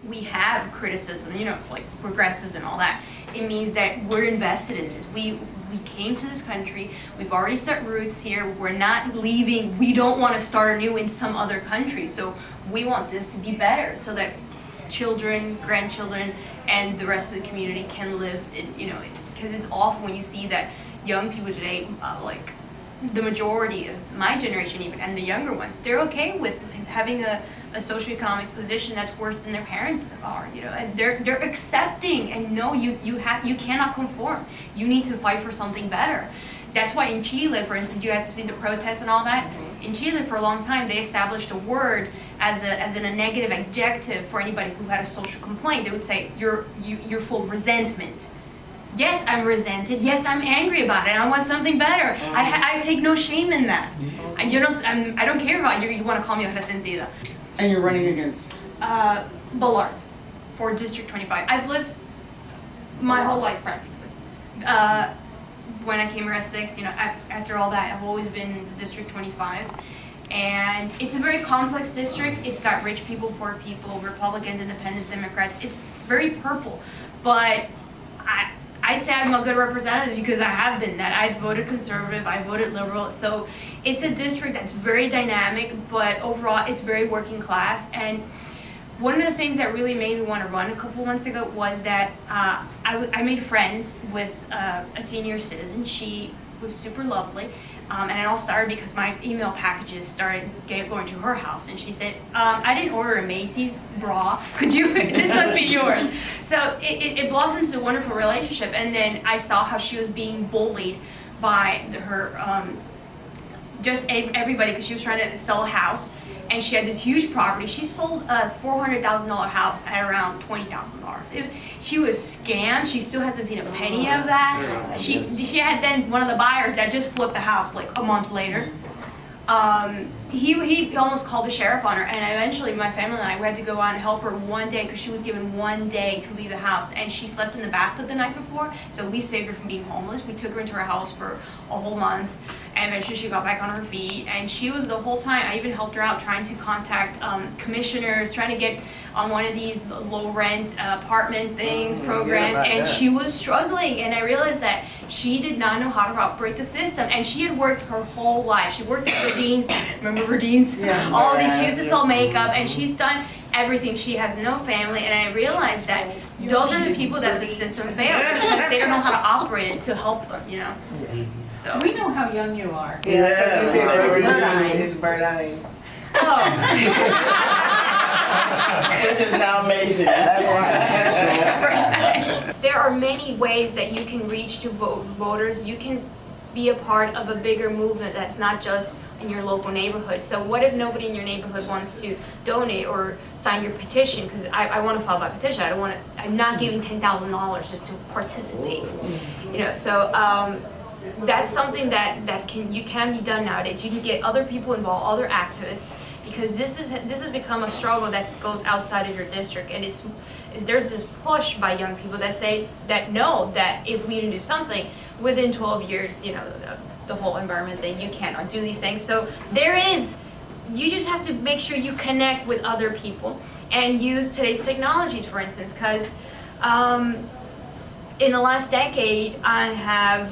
we have criticism, you know, like progressives and all that, it means that we're invested in this. We came to this country, we've already set roots here, we're not leaving, we don't want to start anew in some other country. So we want this to be better so that children, grandchildren, and the rest of the community can live in, you know, because it's awful when you see that young people today, like the majority of my generation even, and the younger ones, they're okay with having a socioeconomic position that's worse than their parents are, you know, and they're accepting, and no, you cannot conform. You need to fight for something better. That's why in Chile, for instance, you guys have seen the protests and all that. In Chile, for a long time, they established a word as a negative adjective for anybody who had a social complaint. They would say you're full of resentment. Yes, I'm resented. Yes, I'm angry about it. I want something better. I take no shame in that. You know, I don't care about you. You want to call me a resentida. And you're running against? Ballard for District 25. I've lived my whole life practically. When I came here at 6, you know, after all that, I've always been District 25. And it's a very complex district. It's got rich people, poor people, Republicans, Independents, Democrats. It's very purple. But I'd say I'm a good representative because I have been that. I've voted conservative, I voted liberal. So it's a district that's very dynamic, but overall it's very working class. And one of the things that really made me want to run a couple months ago was that I made friends with a senior citizen. She was super lovely. And it all started because my email packages started going to her house, and she said, I didn't order a Macy's bra, could you, this must be yours. So it blossomed into a wonderful relationship, and then I saw how she was being bullied by her, just everybody, because she was trying to sell a house, and she had this huge property. She sold a $400,000 house at around $20,000. She was scammed. She still hasn't seen a penny of that. She had then one of the buyers that just flipped the house like a month later. He almost called the sheriff on her, and eventually my family and I, we had to go out and help her one day because she was given one day to leave the house, and she slept in the bathtub the night before, so we saved her from being homeless. We took her into our house for a whole month, and eventually she got back on her feet, and she was the whole time, I even helped her out trying to contact commissioners, trying to get on one of these low rent apartment things, programs, and she was struggling, and I realized that she did not know how to operate the system, and she had worked her whole life. She worked at Verdine's, remember Verdine's? Yeah. All of these, she used to sell makeup, and she's done everything. She has no family, and I realized that those are the people that the system failed because they don't know how to operate it to help them, you know? So. We know how young you are. Yeah. You said It's Bernines. Oh. Which is now Macy's. There are many ways that you can reach to voters. You can be a part of a bigger movement that's not just in your local neighborhood. So what if nobody in your neighborhood wants to donate or sign your petition? Because I want to file that petition. I'm not giving $10,000 just to participate. You know, so that's something that can be done nowadays. You can get other people involved, other activists, because this has become a struggle that goes outside of your district, and there's this push by young people that say that if we didn't do something within 12 years, you know, the whole environment thing, you can't undo these things. So you just have to make sure you connect with other people and use today's technologies, for instance, because in the last decade I have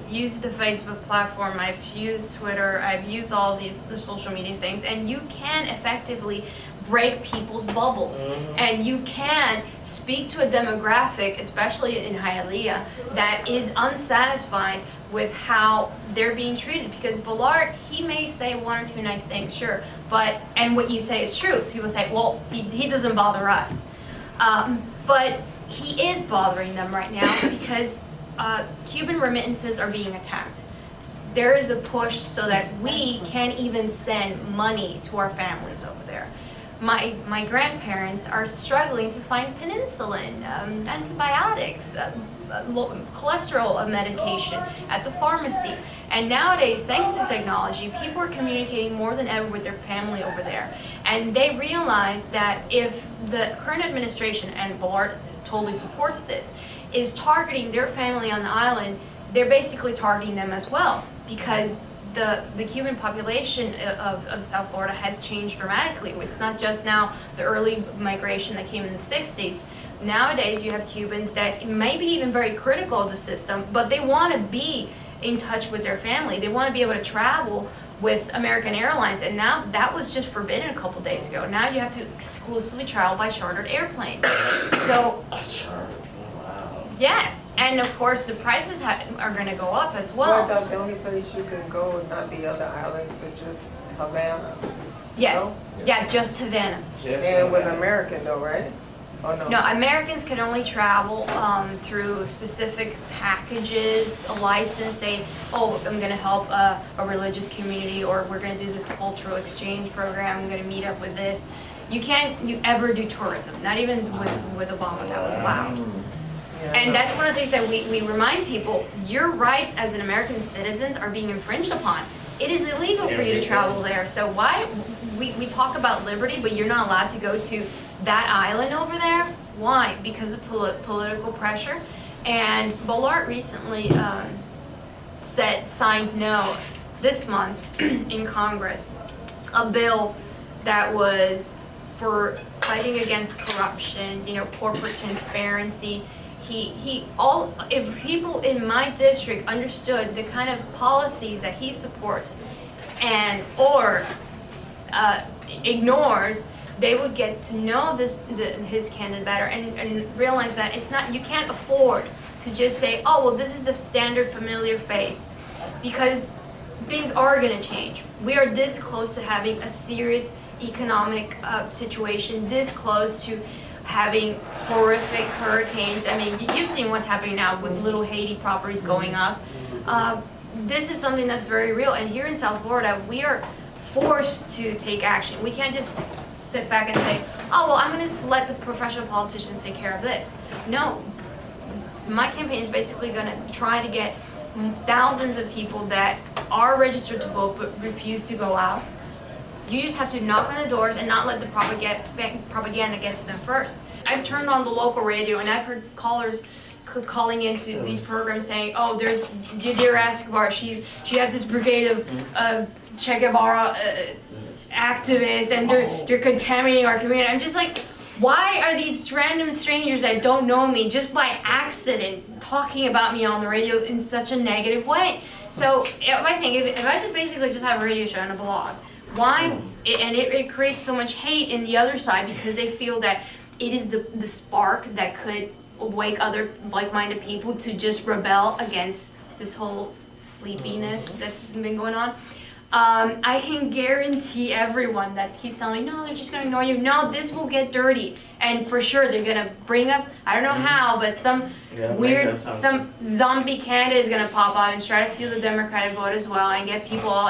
used the Facebook platform, I've used Twitter, I've used all the social media things, and you can effectively break people's bubbles. And you can speak to a demographic, especially in Hialeah, that is unsatisfied with how they're being treated. Because Ballard, he may say one or two nice things, sure, and what you say is true. People say, well, he doesn't bother us. But he is bothering them right now because Cuban remittances are being attacked. There is a push so that we can't even send money to our families over there. My grandparents are struggling to find penicillin, antibiotics, cholesterol medication at the pharmacy. And nowadays, thanks to technology, people are communicating more than ever with their family over there. And they realize that if the current administration, and Ballard totally supports this, is targeting their family on the island, they're basically targeting them as well, because the Cuban population of South Florida has changed dramatically. It's not just now the early migration that came in the 60s. Nowadays you have Cubans that may be even very critical of the system, but they want to be in touch with their family. They want to be able to travel with American Airlines, and now that was just forbidden a couple days ago. Now you have to exclusively travel by chartered airplanes. So Wow. yes, and of course the prices are going to go up as Well, I well. thought the only place you can go would not the other islands, but just Havana. Yes, yeah, just Havana. And with American though, right? Oh no. No, Americans can only travel through specific packages, a license, say, oh, I'm going to help a religious community, or we're going to do this cultural exchange program, I'm going to meet up with this. You can't ever do tourism, not even with Obama that was allowed. Yeah, And no. that's one of the things that we remind people, your rights as an American citizen are being infringed upon. It is illegal for you to travel there, so why, we talk about liberty, but you're not allowed to go to that island over there? Why? Because of political pressure. And Bollard recently signed no this month in Congress a bill that was for fighting against corruption, corporate transparency. If people in my district understood the kind of policies that he supports or ignores, they would get to know his candidate better and realize that you can't afford to just say, oh, well, this is the standard familiar face, because things are going to change. We are this close to having a serious economic situation, this close to having horrific hurricanes. I mean, you've seen what's happening now with little Haiti properties going up. This is something that's very real, and here in South Florida, we are forced to take action. We can't just sit back and say, oh, well, I'm going to let the professional politicians take care of this. No, my campaign is basically going to try to get thousands of people that are registered to vote but refuse to go out. You just have to knock on the doors and not let the propaganda get to them first. I've turned on the local radio and I've heard callers calling into these programs saying, oh, there's Yadira Escobar, she has this brigade of Che Guevara activists, and they're contaminating our community. I'm just like, why are these random strangers that don't know me just by accident talking about me on the radio in such a negative way? So I think if I just basically just have a radio show and a blog, why? It creates so much hate in the other side because they feel that it is the spark that could wake other like-minded people to just rebel against this whole sleepiness that's been going on. I can guarantee everyone that keeps telling me, no, they're just going to ignore you. No, this will get dirty. And for sure, they're going to bring up, I don't know how, but some zombie candidate is going to pop up and try to steal the Democratic vote as well and get people all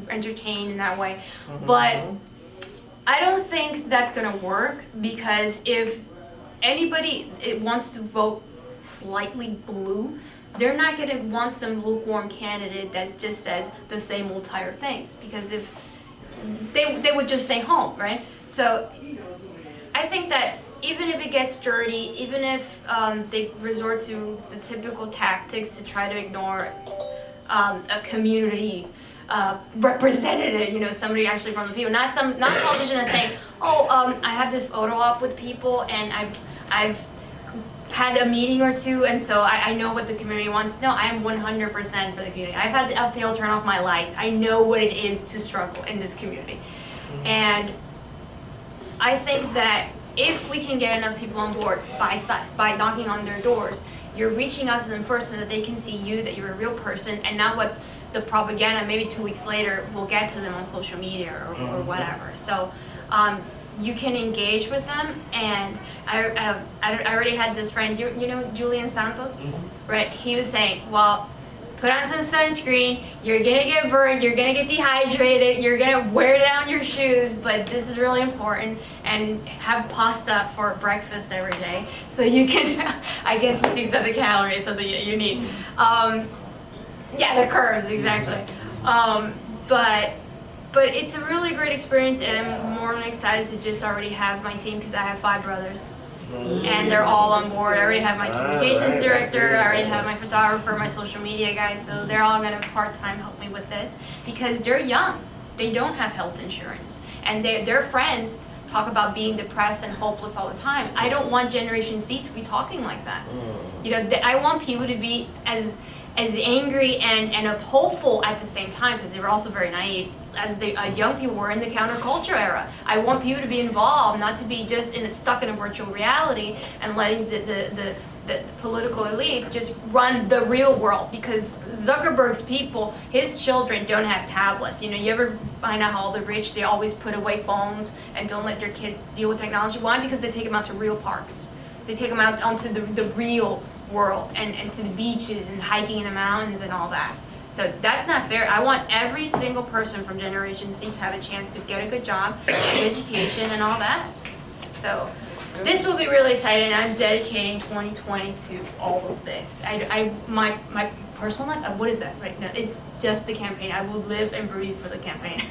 entertained in that way. But I don't think that's going to work, because if anybody wants to vote slightly blue, they're not going to want some lukewarm candidate that just says the same old tired things, because if they would just stay home, right? So I think that even if it gets dirty, even if they resort to the typical tactics to try to ignore a community representative, somebody actually from the people, not a politician that's saying, oh, I have this photo op with people and I've had a meeting or two, and so I know what the community wants. No, I am 100% for the community. I've had a field turn off my lights. I know what it is to struggle in this community. And I think that if we can get enough people on board by knocking on their doors, you're reaching out to them first so that they can see you, that you're a real person, and not what the propaganda maybe 2 weeks later will get to them on social media or whatever. So you can engage with them, and I already had this friend, you know Julian Santos, right? He was saying, well, put on some sunscreen, you're gonna get burned, you're gonna get dehydrated, you're gonna wear down your shoes, but this is really important, and have pasta for breakfast every day, so you can, I guess he thinks of the calories, something you need. Yeah, the curves, exactly. But it's a really great experience, and I'm more than excited to just already have my team, because I have 5 brothers. and they're all on board. I already have my communications director, I already have my photographer, my social media guys, so they're all gonna part-time help me with this because they're young. They don't have health insurance, and their friends talk about being depressed and hopeless all the time. I don't want Generation Z to be talking like that. You know, I want people to be as angry and hopeful at the same time, because they were also very naive, as the young people were in the counterculture era. I want people to be involved, not to be just stuck in a virtual reality and letting the political elites just run the real world, because Zuckerberg's people, his children don't have tablets. You know, you ever find out how all the rich, they always put away phones and don't let their kids deal with technology? Why? Because they take them out to real parks. They take them out onto the real world and to the beaches and hiking in the mountains and all that. So that's not fair. I want every single person from Generation Z to have a chance to get a good job, get education and all that. So this will be really exciting. I'm dedicating 2020 to all of this. My personal life, what is that right now? It's just the campaign. I will live and breathe for the campaign.